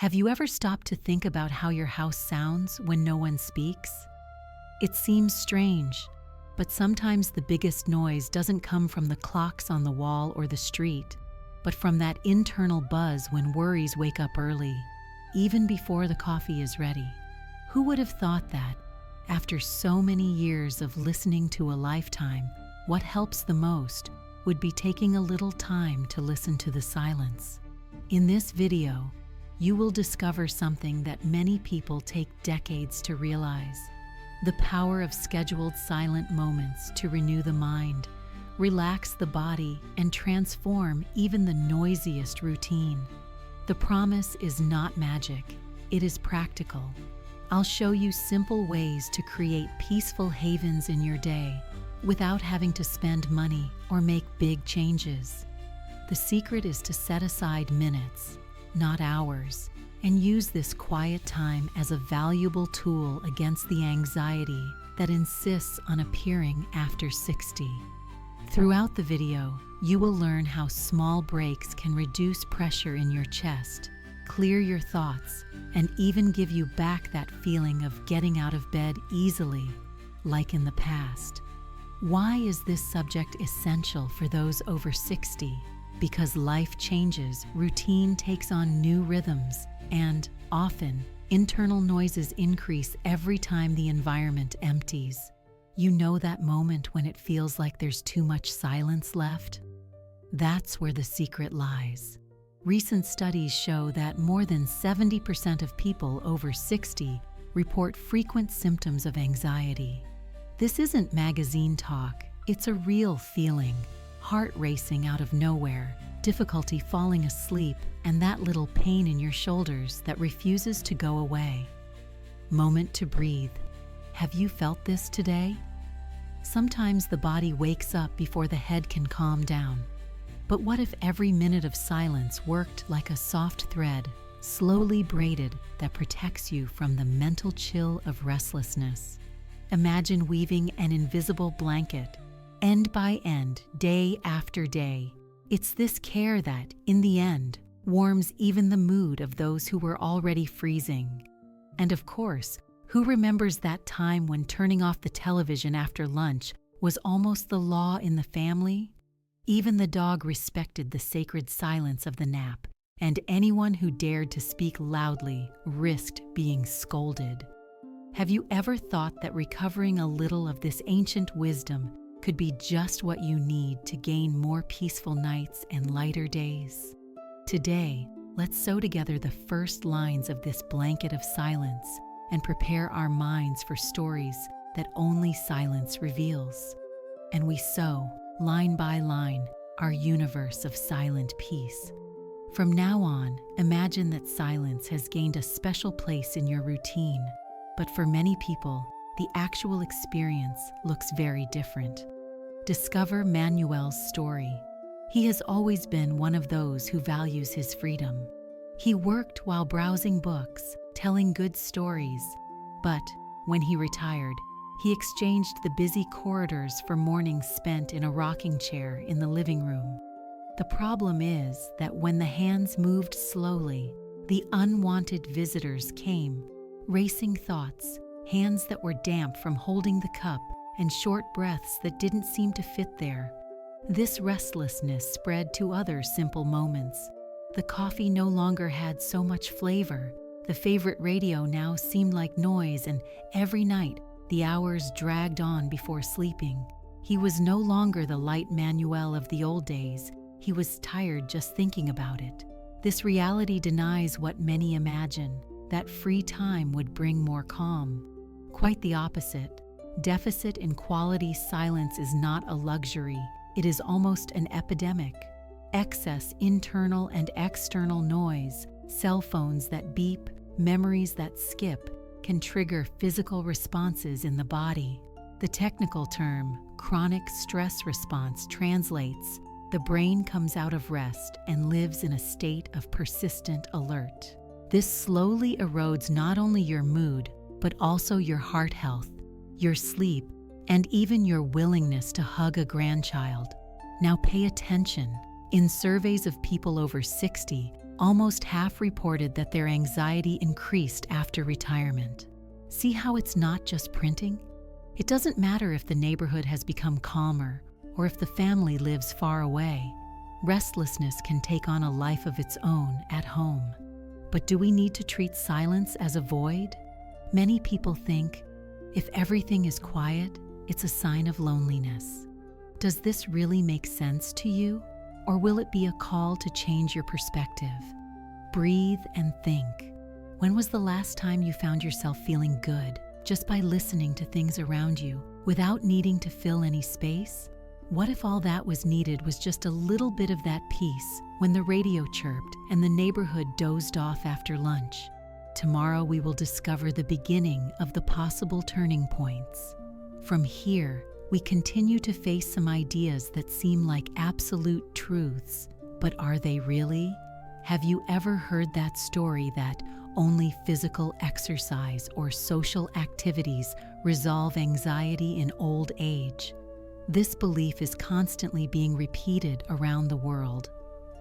Have you ever stopped to think about how your house sounds when no one speaks? It seems strange, but sometimes the biggest noise doesn't come from the clocks on the wall or the street, but from that internal buzz when worries wake up early, even before the coffee is ready. Who would have thought that, after so many years of listening to a lifetime, what helps the most would be taking a little time to listen to the silence? In this video, you will discover something that many people take decades to realize: the power of scheduled silent moments to renew the mind, relax the body, and transform even the noisiest routine. The promise is not magic, it is practical. I'll show you simple ways to create peaceful havens in your day without having to spend money or make big changes. The secret is to set aside minutes, not hours, and use this quiet time as a valuable tool against the anxiety that insists on appearing after 60. Throughout the video, you will learn how small breaks can reduce pressure in your chest, clear your thoughts, and even give you back that feeling of getting out of bed easily, like in the past. Why is this subject essential for those over 60? Because life changes, routine takes on new rhythms, and often, internal noises increase every time the environment empties. You know that moment when it feels like there's too much silence left? That's where the secret lies. Recent studies show that more than 70% of people over 60 report frequent symptoms of anxiety. This isn't magazine talk, it's a real feeling. Heart racing out of nowhere, difficulty falling asleep, and that little pain in your shoulders that refuses to go away. Moment to breathe. Have you felt this today? Sometimes the body wakes up before the head can calm down. But what if every minute of silence worked like a soft thread, slowly braided, that protects you from the mental chill of restlessness? Imagine weaving an invisible blanket, end by end, day after day. It's this care that, in the end, warms even the mood of those who were already freezing. And of course, who remembers that time when turning off the television after lunch was almost the law in the family? Even the dog respected the sacred silence of the nap, and anyone who dared to speak loudly risked being scolded. Have you ever thought that recovering a little of this ancient wisdom could be just what you need to gain more peaceful nights and lighter days? Today, let's sew together the first lines of this blanket of silence and prepare our minds for stories that only silence reveals. And we sew, line by line, our universe of silent peace. From now on, imagine that silence has gained a special place in your routine. But for many people, the actual experience looks very different. Discover Manuel's story. He has always been one of those who values his freedom. He worked while browsing books, telling good stories. But when he retired, he exchanged the busy corridors for mornings spent in a rocking chair in the living room. The problem is that when the hands moved slowly, the unwanted visitors came. Racing thoughts, hands that were damp from holding the cup, and short breaths that didn't seem to fit there. This restlessness spread to other simple moments. The coffee no longer had so much flavor. The favorite radio now seemed like noise, and every night, the hours dragged on before sleeping. He was no longer the light Manuel of the old days. He was tired just thinking about it. This reality denies what many imagine, that free time would bring more calm. Quite the opposite. Deficit in quality silence is not a luxury, it is almost an epidemic. Excess internal and external noise, cell phones that beep, memories that skip, can trigger physical responses in the body. The technical term, chronic stress response, translates: the brain comes out of rest and lives in a state of persistent alert. This slowly erodes not only your mood, but also your heart health, your sleep, and even your willingness to hug a grandchild. Now pay attention. In surveys of people over 60, Almost half reported that their anxiety increased after retirement. See how it's not just printing? It doesn't matter if the neighborhood has become calmer or if the family lives far away. Restlessness can take on a life of its own at home. But do we need to treat silence as a void? Many people think, if everything is quiet, it's a sign of loneliness. Does this really make sense to you? Or will it be a call to change your perspective? Breathe and think. When was the last time you found yourself feeling good just by listening to things around you without needing to fill any space? What if all that was needed was just a little bit of that peace when the radio chirped and the neighborhood dozed off after lunch? Tomorrow we will discover the beginning of the possible turning points. From here, we continue to face some ideas that seem like absolute truths, but are they really? Have you ever heard that story that only physical exercise or social activities resolve anxiety in old age? This belief is constantly being repeated around the world.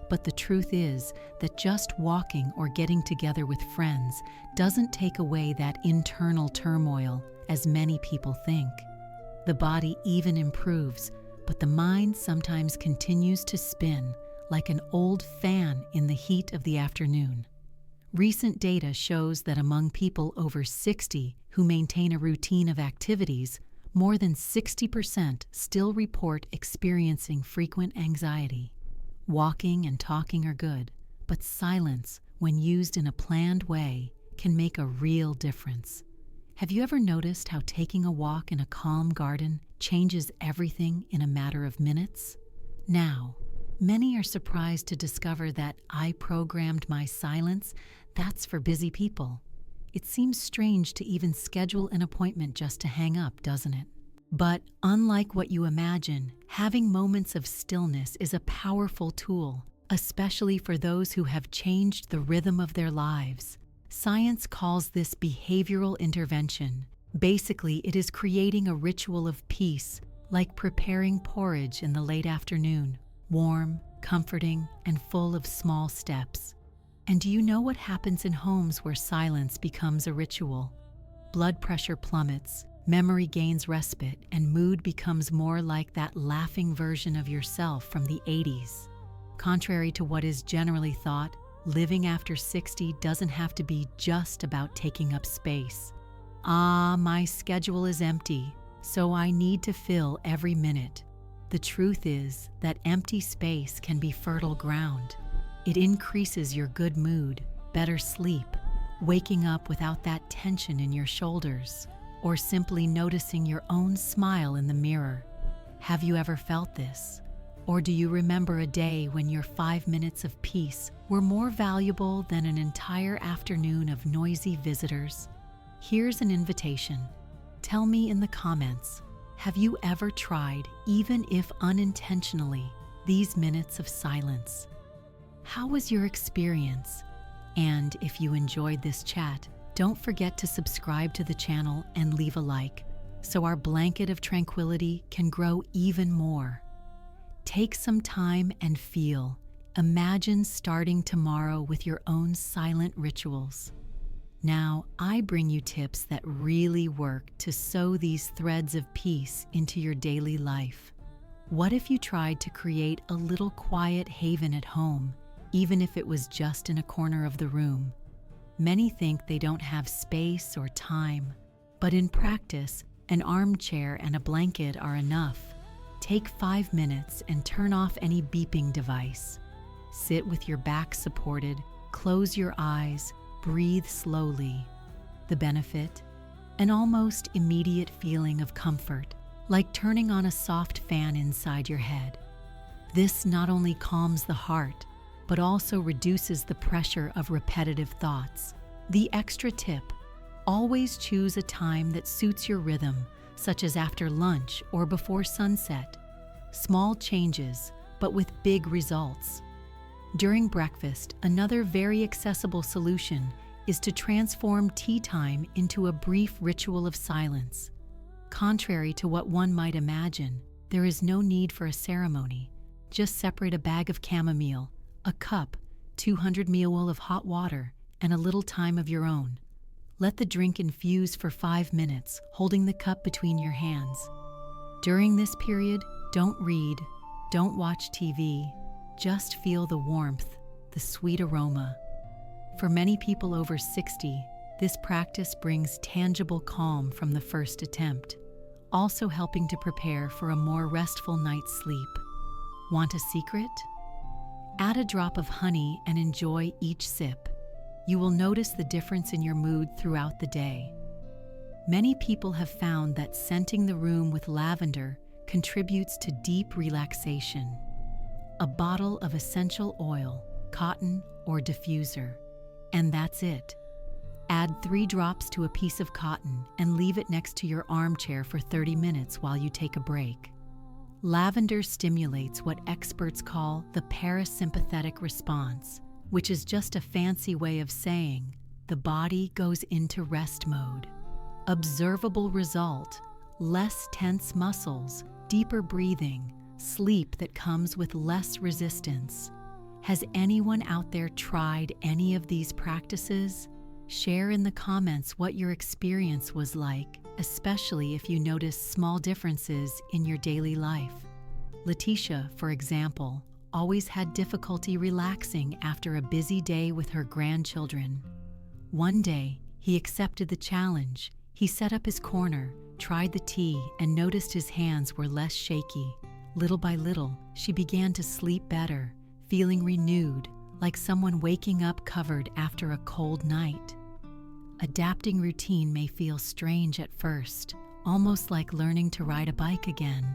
But the truth is that just walking or getting together with friends doesn't take away that internal turmoil, as many people think. The body even improves, but the mind sometimes continues to spin like an old fan in the heat of the afternoon. Recent data shows that among people over 60 who maintain a routine of activities, more than 60% still report experiencing frequent anxiety. Walking and talking are good, but silence, when used in a planned way, can make a real difference. Have you ever noticed how taking a walk in a calm garden changes everything in a matter of minutes? Now, many are surprised to discover that I programmed my silence. That's for busy people. It seems strange to even schedule an appointment just to hang up, doesn't it? But unlike what you imagine, having moments of stillness is a powerful tool, especially for those who have changed the rhythm of their lives. Science calls this behavioral intervention. Basically, it is creating a ritual of peace, like preparing porridge in the late afternoon, warm, comforting, and full of small steps. And do you know what happens in homes where silence becomes a ritual? Blood pressure plummets, memory gains respite, and mood becomes more like that laughing version of yourself from the 80s. Contrary to what is generally thought, living after 60 doesn't have to be just about taking up space. My schedule is empty, so I need to fill every minute. The truth is that empty space can be fertile ground. It increases your good mood, better sleep, waking up without that tension in your shoulders, or simply noticing your own smile in the mirror. Have you ever felt this? Or do you remember a day when your 5 minutes of peace were more valuable than an entire afternoon of noisy visitors? Here's an invitation. Tell me in the comments, have you ever tried, even if unintentionally, these minutes of silence? How was your experience? And if you enjoyed this chat, don't forget to subscribe to the channel and leave a like, so our blanket of tranquility can grow even more. Take some time and feel. Imagine starting tomorrow with your own silent rituals. Now, I bring you tips that really work to sew these threads of peace into your daily life. What if you tried to create a little quiet haven at home, even if it was just in a corner of the room? Many think they don't have space or time, but in practice, an armchair and a blanket are enough. Take 5 minutes and turn off any beeping device. Sit with your back supported, close your eyes, breathe slowly. The benefit? An almost immediate feeling of comfort, like turning on a soft fan inside your head. This not only calms the heart, but also reduces the pressure of repetitive thoughts. The extra tip: always choose a time that suits your rhythm, such as after lunch or before sunset. Small changes, but with big results. During breakfast, another very accessible solution is to transform tea time into a brief ritual of silence. Contrary to what one might imagine, there is no need for a ceremony. Just separate a bag of chamomile, a cup, 200 ml of hot water, and a little time of your own. Let the drink infuse for 5 minutes, holding the cup between your hands. During this period, don't read, don't watch TV, just feel the warmth, the sweet aroma. For many people over 60, this practice brings tangible calm from the first attempt, also helping to prepare for a more restful night's sleep. Want a secret? Add a drop of honey and enjoy each sip. You will notice the difference in your mood throughout the day. Many people have found that scenting the room with lavender contributes to deep relaxation. A bottle of essential oil, cotton, or diffuser, and that's it. Add 3 drops to a piece of cotton and leave it next to your armchair for 30 minutes while you take a break. Lavender stimulates what experts call the parasympathetic response, which is just a fancy way of saying the body goes into rest mode. Observable result: less tense muscles, deeper breathing, sleep that comes with less resistance. Has anyone out there tried any of these practices? Share in the comments what your experience was like, especially if you notice small differences in your daily life. Letitia, for example, always had difficulty relaxing after a busy day with her grandchildren. One day, he accepted the challenge. He set up his corner, tried the tea, and noticed his hands were less shaky. Little by little, she began to sleep better, feeling renewed, like someone waking up covered after a cold night. Adapting routine may feel strange at first, almost like learning to ride a bike again.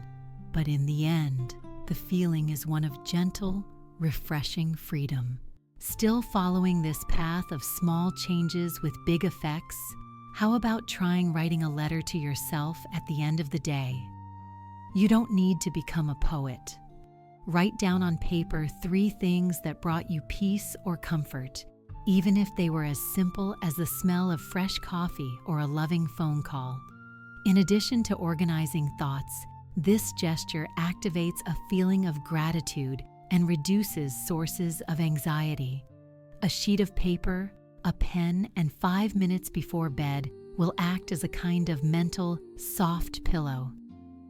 But in the end, the feeling is one of gentle, refreshing freedom. Still following this path of small changes with big effects? How about trying writing a letter to yourself at the end of the day? You don't need to become a poet. Write down on paper 3 things that brought you peace or comfort, even if they were as simple as the smell of fresh coffee or a loving phone call. In addition to organizing thoughts, this gesture activates a feeling of gratitude and reduces sources of anxiety. A sheet of paper, a pen, and 5 minutes before bed will act as a kind of mental, soft pillow.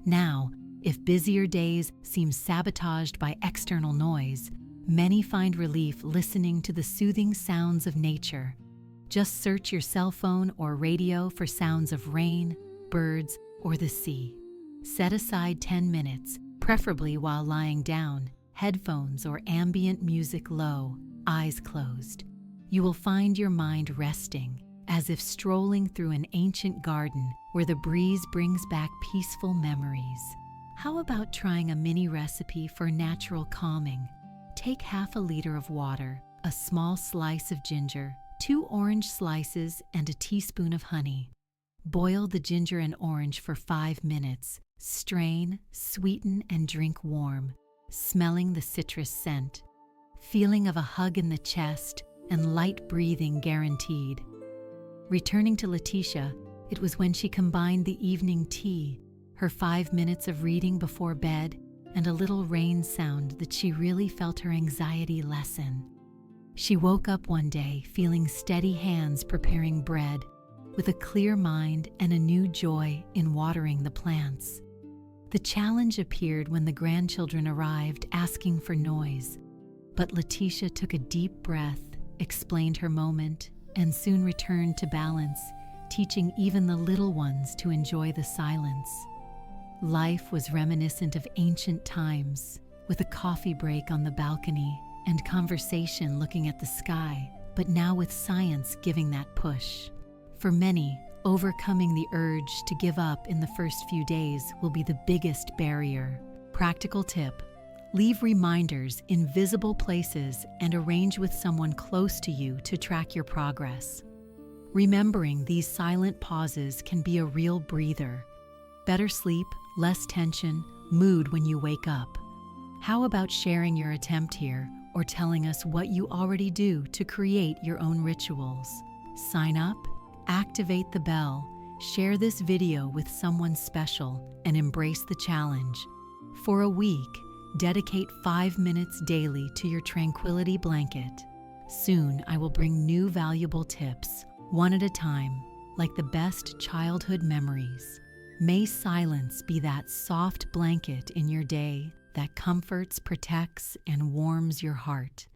Now, if busier days seem sabotaged by external noise, many find relief listening to the soothing sounds of nature. Just search your cell phone or radio for sounds of rain, birds, or the sea. Set aside 10 minutes, preferably while lying down, headphones or ambient music low, eyes closed. You will find your mind resting, as if strolling through an ancient garden where the breeze brings back peaceful memories. How about trying a mini recipe for natural calming? Take half a liter of water, a small slice of ginger, 2 orange slices, and a teaspoon of honey. Boil the ginger and orange for 5 minutes. Strain, sweeten, and drink warm, smelling the citrus scent. Feeling of a hug in the chest and light breathing guaranteed. Returning to Letitia, it was when she combined the evening tea, her 5 minutes of reading before bed, and a little rain sound that she really felt her anxiety lessen. She woke up one day feeling steady hands preparing bread, with a clear mind and a new joy in watering the plants. The challenge appeared when the grandchildren arrived asking for noise, but Letitia took a deep breath, explained her moment, and soon returned to balance, teaching even the little ones to enjoy the silence. Life was reminiscent of ancient times, with a coffee break on the balcony and conversation looking at the sky, but now with science giving that push. For many, overcoming the urge to give up in the first few days will be the biggest barrier. Practical tip: leave reminders in visible places and arrange with someone close to you to track your progress. Remembering these silent pauses can be a real breather. Better sleep, less tension, mood when you wake up. How about sharing your attempt here or telling us what you already do to create your own rituals? Sign up, activate the bell, share this video with someone special, and embrace the challenge. For a week, dedicate 5 minutes daily to your tranquility blanket. Soon I will bring new valuable tips, one at a time, like the best childhood memories. May silence be that soft blanket in your day that comforts, protects, and warms your heart.